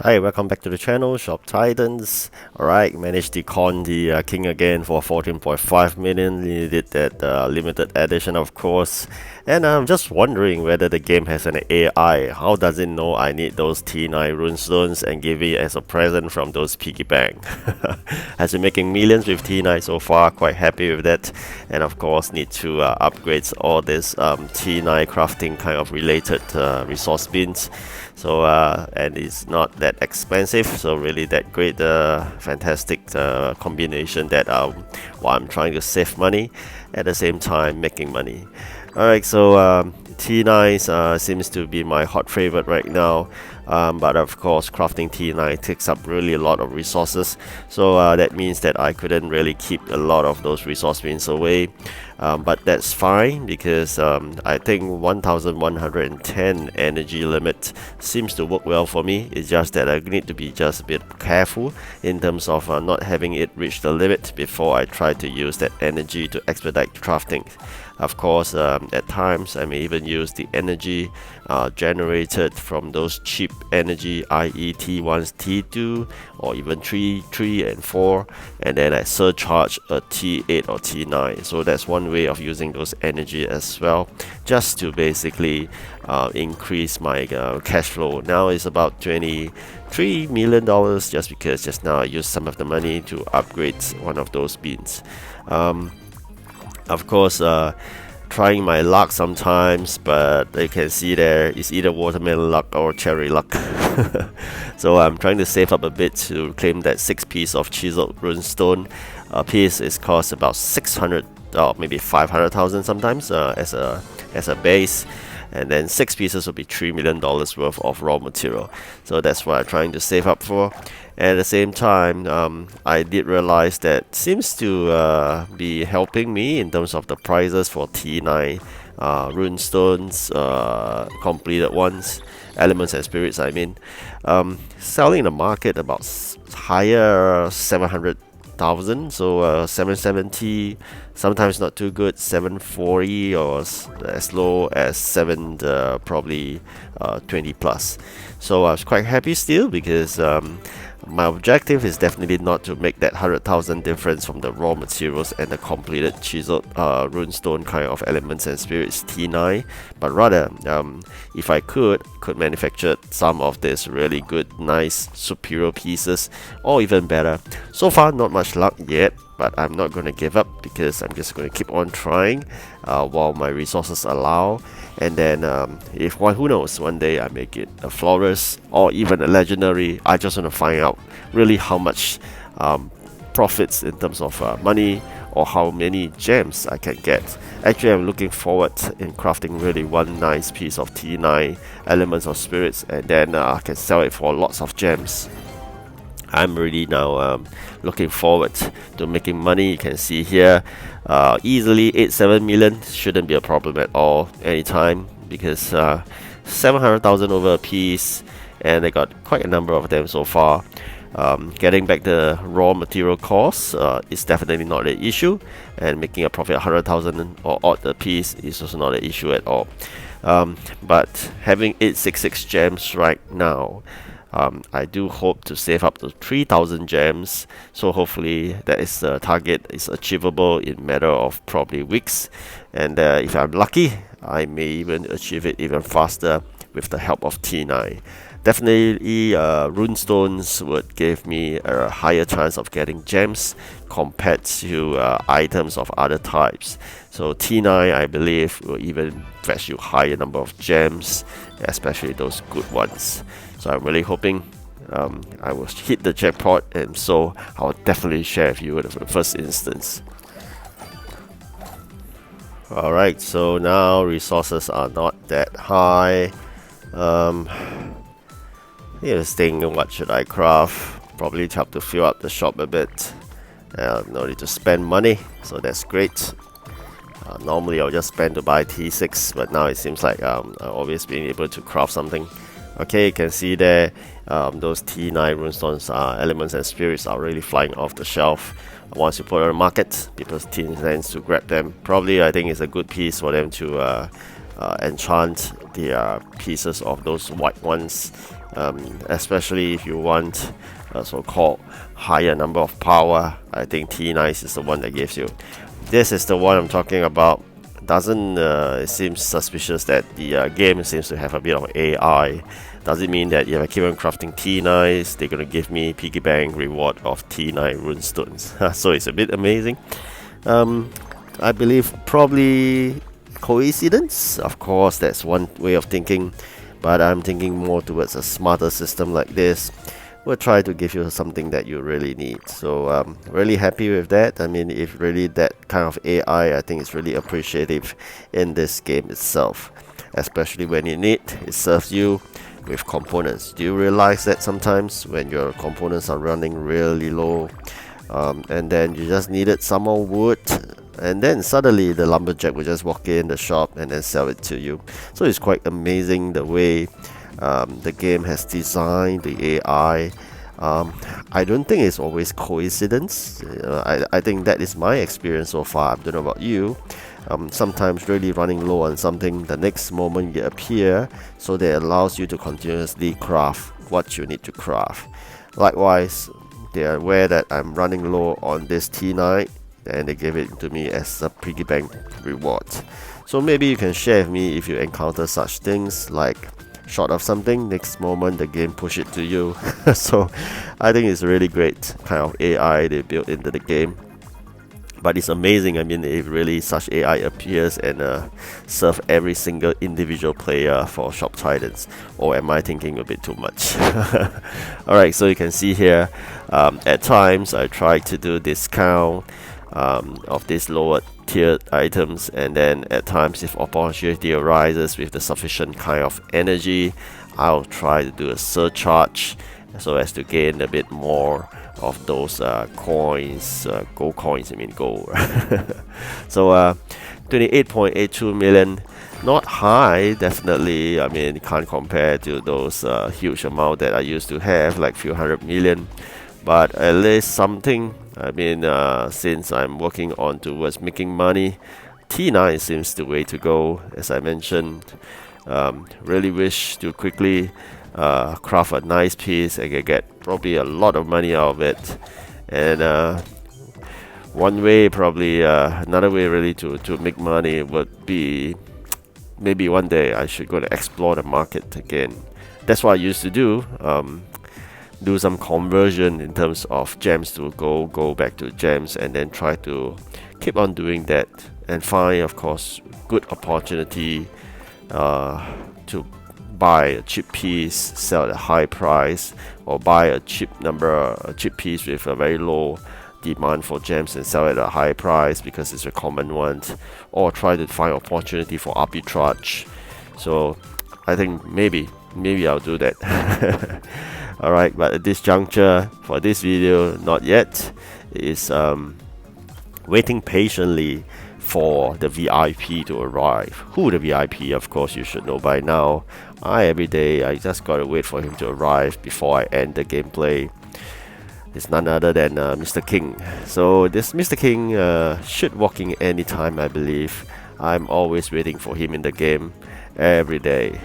Hi, welcome back to the channel, Shop Titans. Alright, managed to con the king again for 14.5 million. Needed that limited edition, of course. And I'm just wondering whether the game has an AI. How does it know I need those T9 runestones and give it as a present from those piggy bank? Has been making millions with T9 so far, quite happy with that. And of course, need to upgrade all this T9 crafting kind of related resource bins. So and it's not that expensive, so really that great fantastic combination that while I'm trying to save money at the same time making money. Alright, so T9 seems to be my hot favorite right now, but of course crafting T9 takes up really a lot of resources, so that means that I couldn't really keep a lot of those resource bins away, but that's fine because I think 1110 energy limit seems to work well for me. It's just that I need to be just a bit careful in terms of not having it reach the limit before I try to use that energy to expedite crafting. Of course, at times I may even use the energy generated from those cheap energy, i.e. T1s, T2, or even 3, 3 and 4, and then I surcharge a T8 or T9. So that's one way of using those energy as well, just to basically increase my cash flow. Now it's about $23 million just because just now I used some of the money to upgrade one of those bins. Of course, trying my luck sometimes, but you can see there is either watermelon luck or cherry luck. So I'm trying to save up a bit to claim that 6 piece of chiseled runestone. A piece is cost about 600 or maybe 500,000 sometimes as a base. And then 6 pieces will be $3 million worth of raw material. So that's what I'm trying to save up for. At the same time, I did realize that seems to be helping me in terms of the prices for T9 runestones, completed ones, elements and spirits I mean. Selling in the market about higher 700,000, so 770, sometimes not too good, 740, or as low as 7 probably 20 plus. So I was quite happy still because my objective is definitely not to make that 100,000 difference from the raw materials and the completed chiseled runestone kind of elements and spirits T9, but rather if I could manufacture some of these really good, nice, superior pieces, or even better. So far not much luck yet, but I'm not going to give up because I'm just going to keep on trying while my resources allow. And then who knows, one day I make it a flawless or even a legendary. I just want to find out really how much profits in terms of money or how many gems I can get. Actually, I'm looking forward in crafting really one nice piece of T9 elements or spirits, and then I can sell it for lots of gems. I'm really now looking forward to making money. You can see here easily 8-7 million shouldn't be a problem at all anytime, because 700,000 over a piece, and I got quite a number of them so far. Getting back the raw material costs is definitely not an issue, and making a profit 100,000 or odd a piece is also not an issue at all. But having 866 gems right now, I do hope to save up to 3,000 gems, so hopefully that is the target is achievable in a matter of probably weeks, and if I'm lucky I may even achieve it even faster with the help of T9. Definitely runestones would give me a higher chance of getting gems compared to items of other types. So T9 I believe will even fetch you higher number of gems, especially those good ones. So I'm really hoping I will hit the jackpot, and so I'll definitely share with you in the first instance. Alright, so now resources are not that high. Here's thinking, what should I craft? Probably have to fill up the shop a bit. No need to spend money, so that's great. Normally I'll just spend to buy T6, but now it seems like I've always been able to craft something. Okay, you can see there those T9 runestones elements and spirits are really flying off the shelf. Once you put it on the market, people tend to grab them. Probably I think it's a good piece for them to enchant the pieces of those white ones especially if you want a so-called higher number of power. I think T9 is the one that gives you. This is the one I'm talking about. Doesn't it seems suspicious that the game seems to have a bit of AI. Does it mean that if I keep on crafting T9s, they're gonna give me piggy bank reward of T9 runestones? So it's a bit amazing. I believe probably coincidence. Of course, that's one way of thinking, but I'm thinking more towards a smarter system like this. We'll try to give you something that you really need. So really happy with that. I mean, if really that kind of AI, I think it's really appreciative in this game itself, especially when you need it serves you with components. Do you realize that sometimes when your components are running really low, and then you just needed some more wood, and then suddenly the lumberjack will just walk in the shop and then sell it to you. So it's quite amazing the way the game has designed the AI. I don't think it's always coincidence. I think that is my experience so far. I don't know about you. Sometimes really running low on something, the next moment you appear, so that allows you to continuously craft what you need to craft. Likewise, they are aware that I'm running low on this T9, and they give it to me as a piggy bank reward. So maybe you can share with me if you encounter such things, like short of something, next moment the game push it to you. So I think it's a really great kind of AI they built into the game. But it's amazing, I mean, if really such AI appears and serve every single individual player for Shop Titans. Or am I thinking a bit too much? Alright, so you can see here, at times I try to do discount of these lower tiered items, and then at times if opportunity arises with the sufficient kind of energy, I'll try to do a surcharge so as to gain a bit more of those coins, gold coins, I mean gold. So 28.82 million, not high, definitely. I mean, can't compare to those huge amount that I used to have, like few hundred million, but at least something. I mean, since I'm working on towards making money, T9 seems the way to go. As I mentioned, really wish to quickly craft a nice piece and get probably a lot of money out of it. And one way, probably another way really to make money would be, maybe one day I should go to explore the market again. That's what I used to do. Do some conversion in terms of gems to go back to gems, and then try to keep on doing that and find, of course, good opportunity to buy a cheap piece, sell at a high price, or buy a cheap piece with a very low demand for gems and sell at a high price because it's a common one, or try to find opportunity for arbitrage. So I think maybe I'll do that. Alright, but at this juncture for this video, not yet. Is waiting patiently for the VIP to arrive. Who the VIP? Of course, you should know by now. Every day I just gotta wait for him to arrive before I end the gameplay. It's none other than Mr. King. So this Mr. King should walk in anytime, I believe. I'm always waiting for him in the game every day.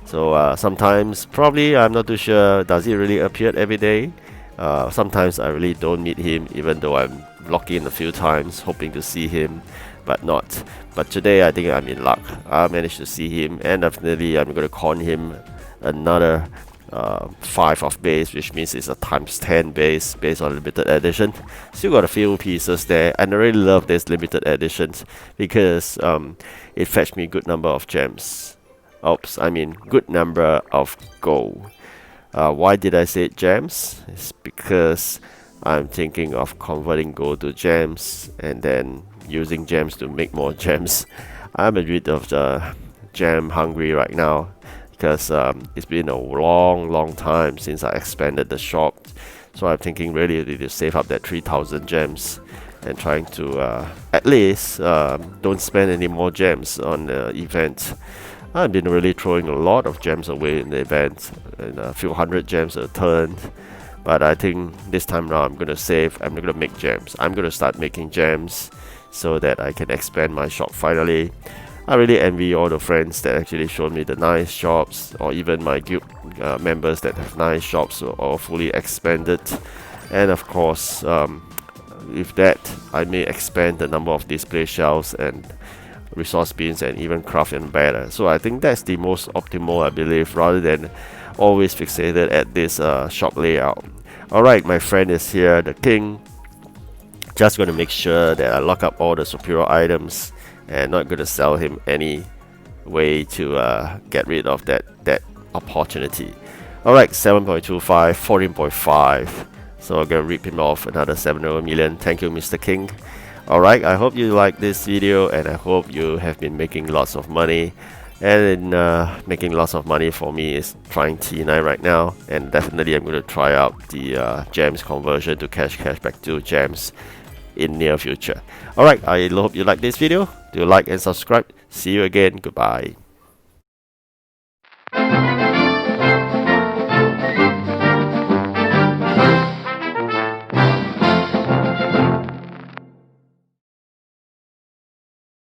So sometimes, probably, I'm not too sure, does he really appear every day? Sometimes I really don't meet him, even though I'm logged in a few times hoping to see him, but not. But today I think I'm in luck. I managed to see him, and definitely I'm going to con him another 5 of base, which means it's a times 10 base based on limited edition. Still got a few pieces there, and I really love this limited editions because it fetched me a good number of gems. Good number of gold. Why did I say gems? It's because I'm thinking of converting gold to gems and then using gems to make more gems. I'm a bit of the gem hungry right now because it's been a long time since I expanded the shop. So I'm thinking really to save up that 3,000 gems and trying to at least don't spend any more gems on the event. I've been really throwing a lot of gems away in the event, and a few hundred gems a turn. But I think this time around I'm gonna save. I'm gonna make gems. I'm gonna start making gems so that I can expand my shop finally. I really envy all the friends that actually showed me the nice shops, or even my guild members that have nice shops or fully expanded. And of course, with that, I may expand the number of display shelves and resource bins and even craft and better. So I think that's the most optimal, I believe, rather than always fixated at this shop layout. Alright, my friend is here, the king. Just going to make sure that I lock up all the superior items and not going to sell him any way to get rid of that opportunity. Alright, 7.25, 14.5. So I'm going to rip him off another 7 million. Thank you, Mr. King. Alright, I hope you like this video, and I hope you have been making lots of money. And making lots of money for me is trying T9 right now, and definitely I'm going to try out the gems conversion to cash back to gems in near future. Alright, I hope you like this video. Do like and subscribe. See you again. Goodbye.